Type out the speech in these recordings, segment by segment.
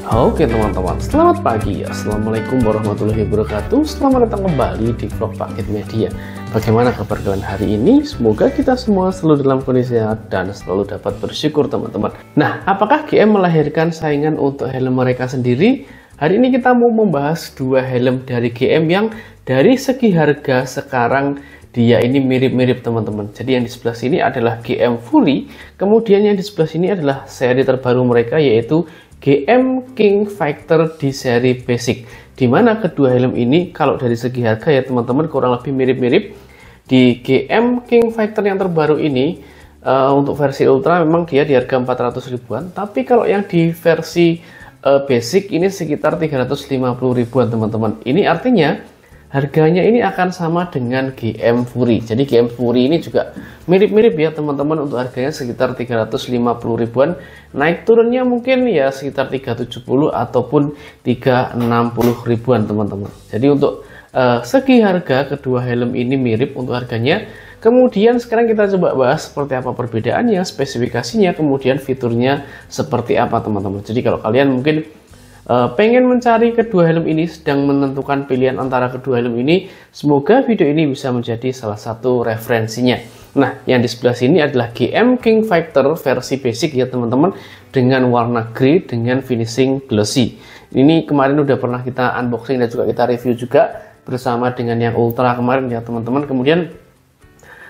Oke teman-teman, selamat pagi. Assalamualaikum warahmatullahi wabarakatuh. Selamat datang kembali di vlog Paket Media. Bagaimana kabar kalian hari ini? Semoga kita semua selalu dalam kondisi sehat dan selalu dapat bersyukur teman-teman. Nah, apakah GM melahirkan saingan untuk helm mereka sendiri? Hari ini kita mau membahas dua helm dari GM yang dari segi harga sekarang dia ini mirip-mirip teman-teman. Jadi yang di sebelah sini adalah GM Fury, kemudian yang di sebelah sini adalah seri terbaru mereka yaitu GM King Fighter di seri basic, dimana kedua helm ini kalau dari segi harga ya teman-teman kurang lebih mirip-mirip. Di GM King Fighter yang terbaru ini untuk versi ultra memang dia di harga 400 ribuan, tapi kalau yang di versi basic ini sekitar 350 ribuan teman-teman. Ini artinya harganya ini akan sama dengan GM Fury. Jadi GM Fury ini juga mirip-mirip ya teman-teman, untuk harganya sekitar 350 ribuan. Naik turunnya mungkin ya sekitar 370 ataupun 360 ribuan teman-teman. Jadi untuk segi harga kedua helm ini mirip untuk harganya. Kemudian sekarang kita coba bahas seperti apa perbedaannya, spesifikasinya, kemudian fiturnya seperti apa teman-teman. Jadi kalau kalian mungkin pengen mencari kedua helm ini, sedang menentukan pilihan antara kedua helm ini, semoga video ini bisa menjadi salah satu referensinya. Nah, yang di sebelah sini adalah GM King Fighter versi basic ya teman-teman, dengan warna grey dengan finishing glossy. Ini kemarin udah pernah kita unboxing dan juga kita review juga bersama dengan yang ultra kemarin ya teman-teman. Kemudian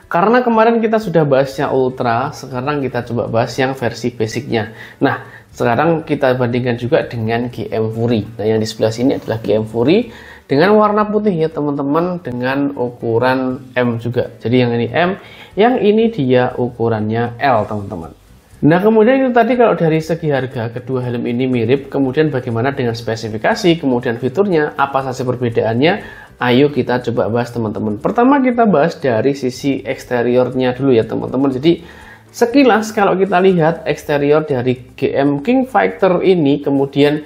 karena kemarin kita sudah bahas yang ultra, sekarang kita coba bahas yang versi basicnya. Nah, sekarang kita bandingkan juga dengan GM Fury. Nah, yang di sebelah sini adalah GM Fury dengan warna putih ya teman-teman, dengan ukuran M juga. Jadi yang ini M, yang ini dia ukurannya L teman-teman. Nah, kemudian itu tadi kalau dari segi harga kedua helm ini mirip. Kemudian bagaimana dengan spesifikasi, kemudian fiturnya, apa saja perbedaannya? Ayo kita coba bahas teman-teman. Pertama kita bahas dari sisi eksteriornya dulu ya teman-teman. Jadi sekilas kalau kita lihat eksterior dari GM King Fighter ini kemudian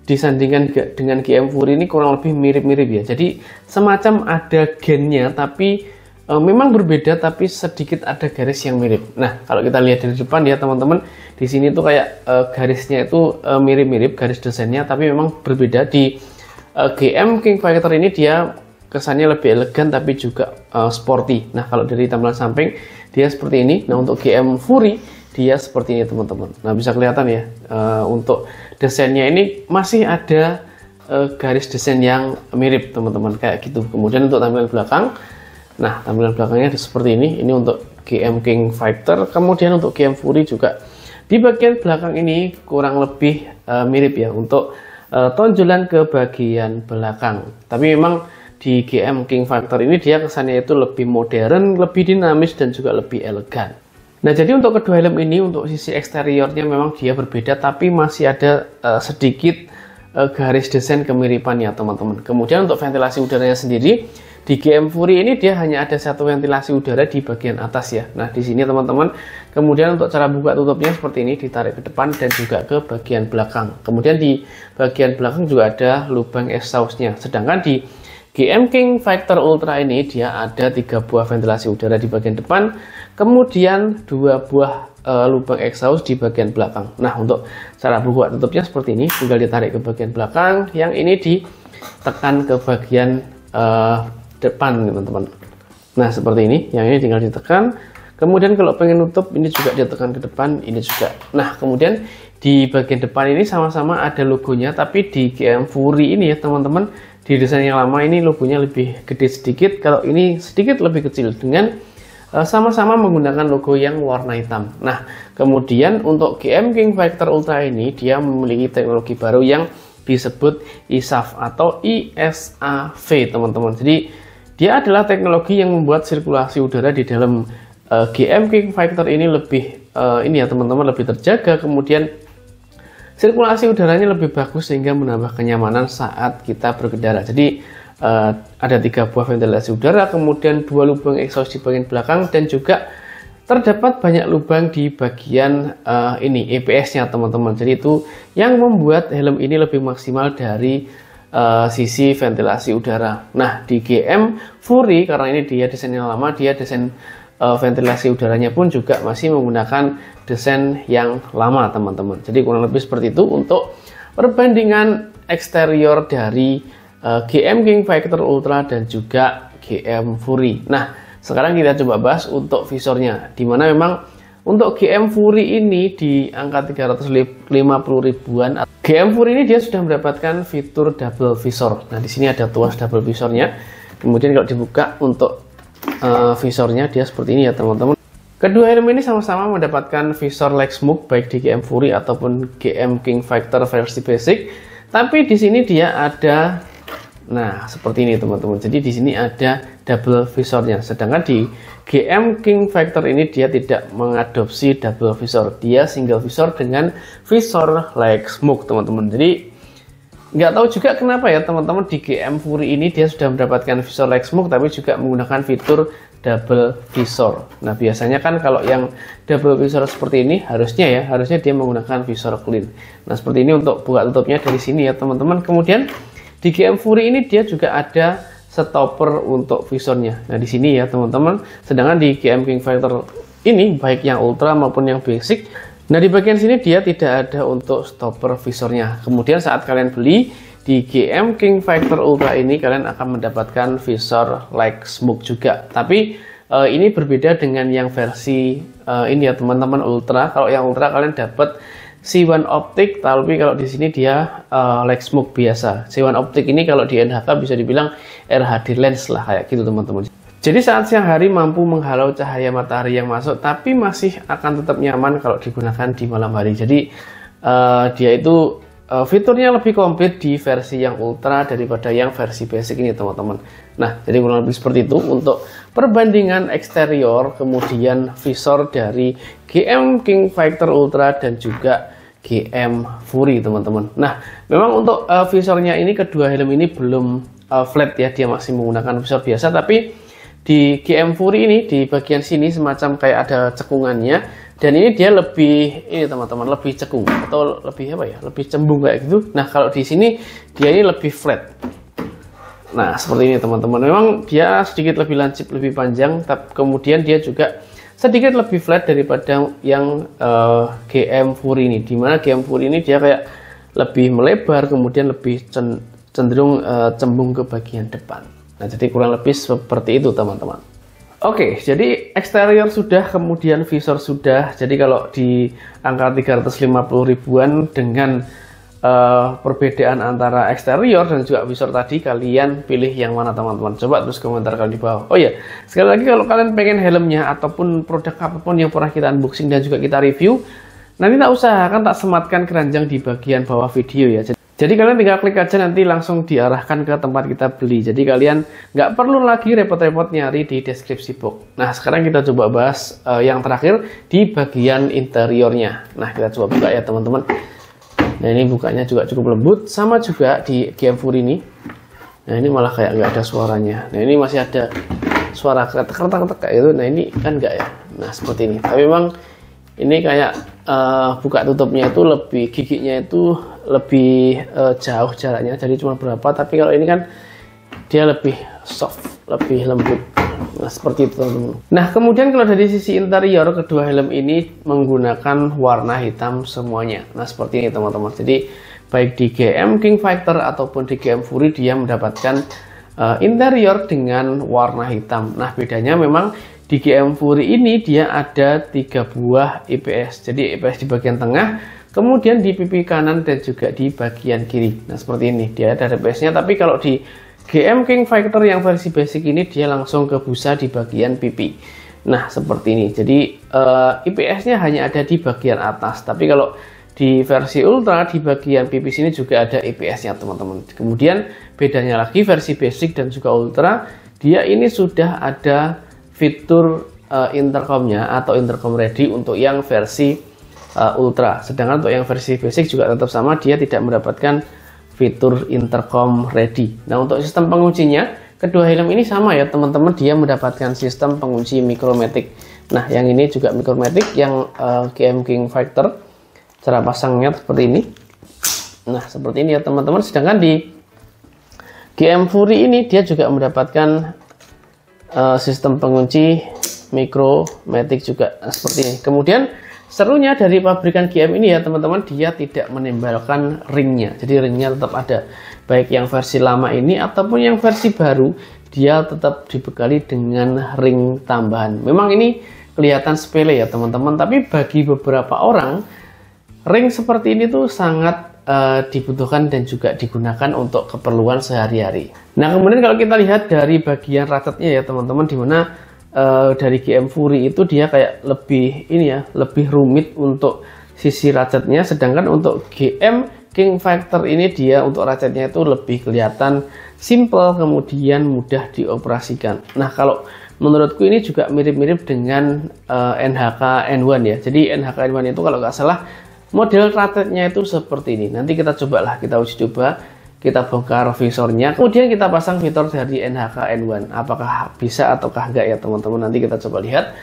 disandingkan dengan GM Fury ini kurang lebih mirip-mirip ya. Jadi semacam ada gennya, tapi memang berbeda, tapi sedikit ada garis yang mirip. Nah, kalau kita lihat dari depan ya teman-teman, di sini tuh kayak garisnya itu mirip-mirip garis desainnya, tapi memang berbeda. Di GM King Fighter ini dia kesannya lebih elegan tapi juga sporty. Nah, kalau dari tampilan samping dia seperti ini. Nah, untuk GM Fury dia seperti ini teman-teman. Nah, bisa kelihatan ya, untuk desainnya ini masih ada garis desain yang mirip teman-teman, kayak gitu. Kemudian untuk tampilan belakang, nah tampilan belakangnya seperti ini. Ini untuk GM King Fighter. Kemudian untuk GM Fury juga di bagian belakang ini kurang lebih mirip ya untuk tonjolan ke bagian belakang. Tapi memang di GM King Fighter ini dia kesannya itu lebih modern, lebih dinamis dan juga lebih elegan. Nah, jadi untuk kedua helm ini untuk sisi eksteriornya memang dia berbeda, tapi masih ada sedikit garis desain kemiripannya teman-teman. Kemudian untuk ventilasi udaranya sendiri di GM Fury ini dia hanya ada satu ventilasi udara di bagian atas ya. Nah, di sini teman-teman. Kemudian untuk cara buka tutupnya seperti ini, ditarik ke depan dan juga ke bagian belakang. Kemudian di bagian belakang juga ada lubang exhaustnya. Sedangkan di GM King Fighter Ultra ini dia ada 3 buah ventilasi udara di bagian depan, kemudian 2 buah lubang exhaust di bagian belakang. Nah, untuk cara buka tutupnya seperti ini, tinggal ditarik ke bagian belakang, yang ini ditekan ke bagian depan teman-teman. Nah, seperti ini, yang ini tinggal ditekan. Kemudian kalau pengen nutup ini juga ditekan ke depan, ini juga. Nah, kemudian di bagian depan ini sama-sama ada logonya, tapi di GM Fury ini ya teman-teman, di desain yang lama ini logonya lebih gede sedikit, kalau ini sedikit lebih kecil, dengan sama-sama menggunakan logo yang warna hitam. Nah, kemudian untuk GM King Fighter Ultra ini dia memiliki teknologi baru yang disebut ISAV atau ISAV teman-teman. Jadi dia adalah teknologi yang membuat sirkulasi udara di dalam GM King Fighter ini lebih ini ya teman-teman, lebih terjaga. Kemudian sirkulasi udaranya lebih bagus sehingga menambah kenyamanan saat kita berkendara. Jadi ada 3 buah ventilasi udara, kemudian 2 lubang exhaust di bagian belakang, dan juga terdapat banyak lubang di bagian ini EPS-nya teman-teman. Jadi itu yang membuat helm ini lebih maksimal dari sisi ventilasi udara. Nah, di GM Fury karena ini dia desainnya lama, dia desain ventilasi udaranya pun juga masih menggunakan desain yang lama teman-teman. Jadi kurang lebih seperti itu untuk perbandingan eksterior dari GM King Factor Ultra dan juga GM Fury. Nah, sekarang kita coba bahas untuk visornya, dimana memang untuk GM Fury ini di angka 350 ribuan. GM Fury ini dia sudah mendapatkan fitur double visor. Nah, di sini ada tuas double visornya. Kemudian kalau dibuka untuk visornya dia seperti ini ya teman-teman. Kedua helm ini sama-sama mendapatkan visor leg smoke baik di GM Fury ataupun GM King Factor versi basic. Tapi di sini dia ada, nah seperti ini teman-teman. Jadi di sini ada double visornya. Sedangkan di GM King Factor ini dia tidak mengadopsi double visor. Dia single visor dengan visor leg smoke teman-teman. Jadi nggak tahu juga kenapa ya teman-teman, di GM Fury ini dia sudah mendapatkan visor leg smoke tapi juga menggunakan fitur double visor. Nah, biasanya kan kalau yang double visor seperti ini harusnya dia menggunakan visor clean. Nah, seperti ini untuk buka tutupnya dari sini ya teman-teman. Kemudian di GM Fury ini dia juga ada stopper untuk visornya. Nah, di sini ya teman-teman. Sedangkan di GM King Factor ini baik yang ultra maupun yang basic, nah di bagian sini dia tidak ada untuk stopper visornya. Kemudian saat kalian beli di GM King Factor Ultra ini kalian akan mendapatkan visor leg smoke juga. Tapi ini berbeda dengan yang versi ini ya teman-teman, Ultra. Kalau yang Ultra kalian dapat C1 Optic, tapi kalau di sini dia leg smoke biasa. C1 Optic ini kalau di NHK bisa dibilang RHD lens lah kayak gitu teman-teman. Jadi saat siang hari mampu menghalau cahaya matahari yang masuk, tapi masih akan tetap nyaman kalau digunakan di malam hari. Jadi dia itu fiturnya lebih komplit di versi yang ultra daripada yang versi basic ini teman-teman. Nah, jadi kurang lebih seperti itu untuk perbandingan eksterior kemudian visor dari GM King Factor Ultra dan juga GM Fury teman-teman. Nah, memang untuk visornya ini kedua helm ini belum flat ya, dia masih menggunakan visor biasa. Tapi di GM Fury ini di bagian sini semacam kayak ada cekungannya. Dan ini dia lebih, ini teman-teman, lebih cekung atau lebih apa ya, lebih cembung kayak gitu. Nah, kalau di sini dia ini lebih flat. Nah, seperti ini teman-teman. Memang dia sedikit lebih lancip, lebih panjang, tapi kemudian dia juga sedikit lebih flat daripada yang GM Fury ini. Dimana GM Fury ini dia kayak lebih melebar, kemudian lebih cenderung cembung ke bagian depan. Nah, jadi kurang lebih seperti itu teman-teman. Oke, jadi eksterior sudah, kemudian visor sudah. Jadi kalau di angka 350 ribuan dengan perbedaan antara eksterior dan juga visor tadi, kalian pilih yang mana teman-teman? Coba terus komentar kalian di bawah. Oh ya, sekali lagi kalau kalian pengen helmnya ataupun produk apapun yang pernah kita unboxing dan juga kita review, nanti tak usahakan tak sematkan keranjang di bagian bawah video ya. Jadi kalian tinggal klik aja, nanti langsung diarahkan ke tempat kita beli. Jadi kalian nggak perlu lagi repot-repot nyari di deskripsi box. Nah, sekarang kita coba bahas yang terakhir di bagian interiornya. Nah, kita coba buka ya teman-teman. Nah, ini bukanya juga cukup lembut. Sama juga di GM Fury ini. Nah, ini malah kayak nggak ada suaranya. Nah, ini masih ada suara ketek-ketek kayak itu. Nah, ini kan nggak ya. Nah, seperti ini. Tapi memang ini kayak buka tutupnya itu lebih, giginya itu lebih jauh jaraknya, jadi cuma berapa. Tapi kalau ini kan dia lebih soft, lebih lembut. Nah, seperti itu teman-teman. Nah, kemudian kalau dari sisi interior, kedua helm ini menggunakan warna hitam semuanya. Nah, seperti ini teman-teman. Jadi baik di GM King Factor ataupun di GM Fury dia mendapatkan interior dengan warna hitam. Nah, bedanya memang di GM Fury ini dia ada 3 buah IPS. Jadi IPS di bagian tengah, kemudian di pipi kanan dan juga di bagian kiri. Nah, seperti ini dia ada IPS-nya. Tapi kalau di GM King Factor yang versi basic ini dia langsung ke busa di bagian pipi. Nah, seperti ini. Jadi IPS-nya hanya ada di bagian atas. Tapi kalau di versi Ultra di bagian pipi sini juga ada IPS-nya teman-teman. Kemudian bedanya lagi versi basic dan juga Ultra, dia ini sudah ada fitur intercomnya atau intercom ready untuk yang versi Ultra. Sedangkan untuk yang versi basic juga tetap sama, dia tidak mendapatkan fitur intercom ready. Nah, untuk sistem penguncinya kedua helm ini sama ya teman-teman, dia mendapatkan sistem pengunci Micromatic. Nah, yang ini juga Micromatic, yang GM King Factor cara pasangnya seperti ini. Nah, seperti ini ya teman-teman. Sedangkan di GM Fury ini dia juga mendapatkan sistem pengunci Micromatic juga seperti ini. Kemudian Serunya dari pabrikan GM ini ya teman-teman, dia tidak menembelkan ringnya. Jadi ringnya tetap ada. Baik yang versi lama ini ataupun yang versi baru, dia tetap dibekali dengan ring tambahan. Memang ini kelihatan sepele ya teman-teman, tapi bagi beberapa orang, ring seperti ini tuh sangat dibutuhkan dan juga digunakan untuk keperluan sehari-hari. Nah kemudian kalau kita lihat dari bagian ratchetnya ya teman-teman, dimana dari GM Fury itu dia kayak lebih ini ya, lebih rumit untuk sisi ratchetnya, sedangkan untuk GM King Fighter ini dia untuk ratchetnya itu lebih kelihatan simple, kemudian mudah dioperasikan. Nah kalau menurutku ini juga mirip-mirip dengan NHK N1 ya. Jadi NHK N1 itu kalau nggak salah model ratchetnya itu seperti ini. Nanti kita cobalah, kita uji coba. Kita bongkar visornya, kemudian kita pasang fitur dari NHK N1. Apakah bisa ataukah enggak ya teman-teman, nanti kita coba lihat.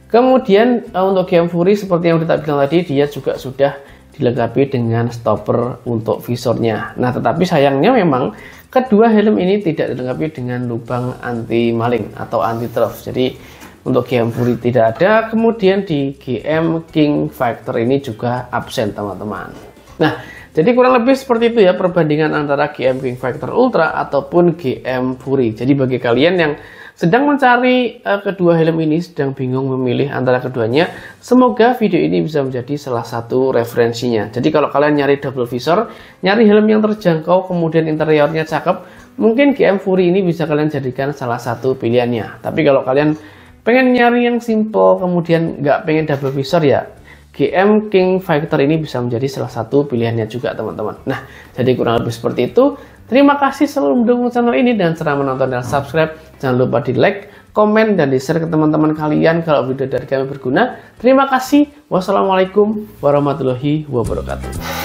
Kemudian untuk GM Fury seperti yang kita bilang tadi, dia juga sudah dilengkapi dengan stopper untuk visornya. Nah tetapi sayangnya memang kedua helm ini tidak dilengkapi dengan lubang anti maling atau anti theft. Jadi untuk GM Fury tidak ada, kemudian di GM King Fighter ini juga absen teman-teman. Nah jadi kurang lebih seperti itu ya perbandingan antara GM King Fighter Ultra ataupun GM Fury. Jadi bagi kalian yang sedang mencari kedua helm ini, sedang bingung memilih antara keduanya, semoga video ini bisa menjadi salah satu referensinya. Jadi kalau kalian nyari double visor, nyari helm yang terjangkau, kemudian interiornya cakep, mungkin GM Fury ini bisa kalian jadikan salah satu pilihannya. Tapi kalau kalian pengen nyari yang simple, kemudian nggak pengen double visor ya, GM King Fighter ini bisa menjadi salah satu pilihannya juga teman-teman. Nah, jadi kurang lebih seperti itu. Terima kasih selalu mendukung channel ini dan serta menonton dan subscribe. Jangan lupa di like, komen, dan di share ke teman-teman kalian kalau video dari kami berguna. Terima kasih. Wassalamualaikum warahmatullahi wabarakatuh.